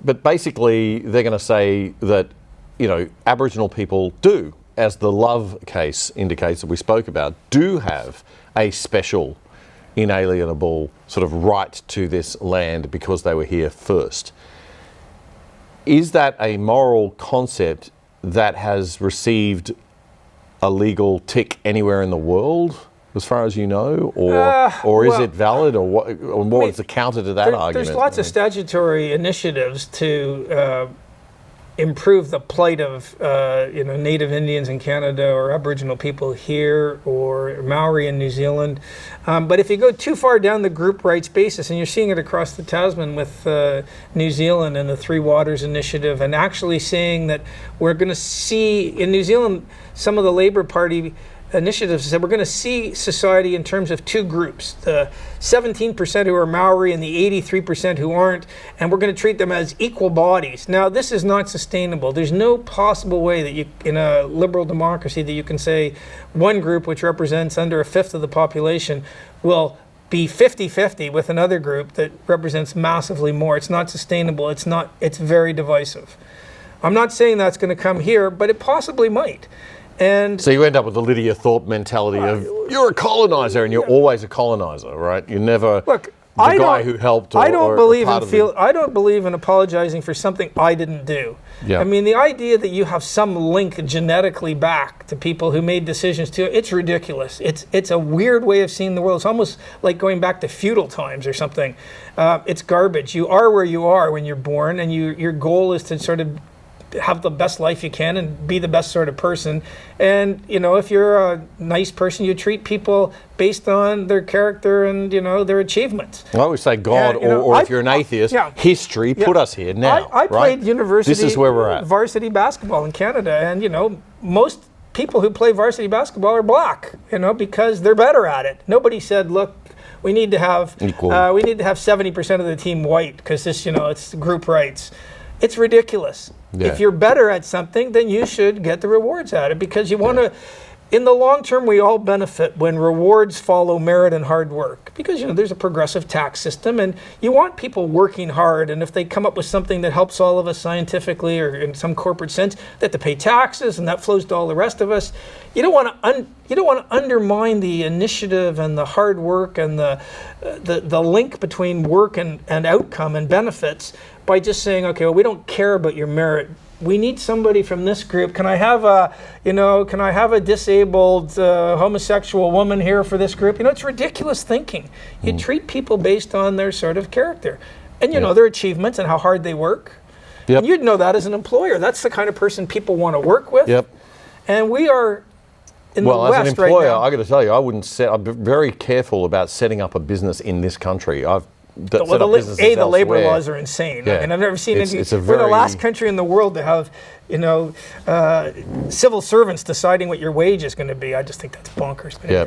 but basically they're going to say that, you know, Aboriginal people do, as the Love case indicates that we spoke about, do have a special, inalienable sort of right to this land because they were here first. Is that a moral concept that has received a legal tick anywhere in the world, as far as you know, or is it valid, or what is the counter to that argument? There's lots of statutory initiatives to improve the plight of Native Indians in Canada, or Aboriginal people here, or Maori in New Zealand. But if you go too far down the group rights basis, and you're seeing it across the Tasman with New Zealand and the Three Waters Initiative, and actually saying that we're going to see, in New Zealand, some of the Labour Party initiatives said we're going to see society in terms of two groups, the 17% who are Maori and the 83% who aren't, and we're going to treat them as equal bodies. Now, this is not sustainable. There's no possible way that you, in a liberal democracy, that you can say one group, which represents under a fifth of the population, will be 50-50 with another group that represents massively more. It's not sustainable. It's very divisive. I'm not saying that's going to come here, but it possibly might. And so you end up with the Lydia Thorpe mentality of you're a colonizer and you're always a colonizer, right? You're never the guy who helped. I don't believe in apologizing for something I didn't do. Yeah. I mean, the idea that you have some link genetically back to people who made decisions too, it's ridiculous. It's a weird way of seeing the world. It's almost like going back to feudal times or something. It's garbage. You are where you are when you're born, and your goal is to sort of have the best life you can and be the best sort of person. And, you know, if you're a nice person, you treat people based on their character and, you know, their achievements. I always say God, or if you're an atheist, history put us here now. I played university, this is where we're at. Varsity basketball in Canada, and, you know, most people who play varsity basketball are black, you know, because they're better at it. Nobody said, look, we need to have 70% of the team white because this, you know, it's group rights. It's ridiculous. Yeah. If you're better at something, then you should get the rewards at it, because you want to, in the long term, we all benefit when rewards follow merit and hard work, because, you know, there's a progressive tax system and you want people working hard, and if they come up with something that helps all of us scientifically or in some corporate sense, they have to pay taxes, and that flows to all the rest of us. You don't want to undermine the initiative and the hard work and the link between work and outcome and benefits by just saying, okay, well, we don't care about your merit. We need somebody from this group. Can I have a disabled homosexual woman here for this group? You know, it's ridiculous thinking. You treat people based on their sort of character, and you know their achievements and how hard they work. Yep. And you'd know that as an employer. That's the kind of person people want to work with. Yep. And we are in the West right now. Well, as an employer, I got to tell you, I'm very careful about setting up a business in this country. The labor laws are insane. Yeah. I mean, I've never seen anything. We're the last country in the world to have, you know, civil servants deciding what your wage is going to be. I just think that's bonkers. Yeah.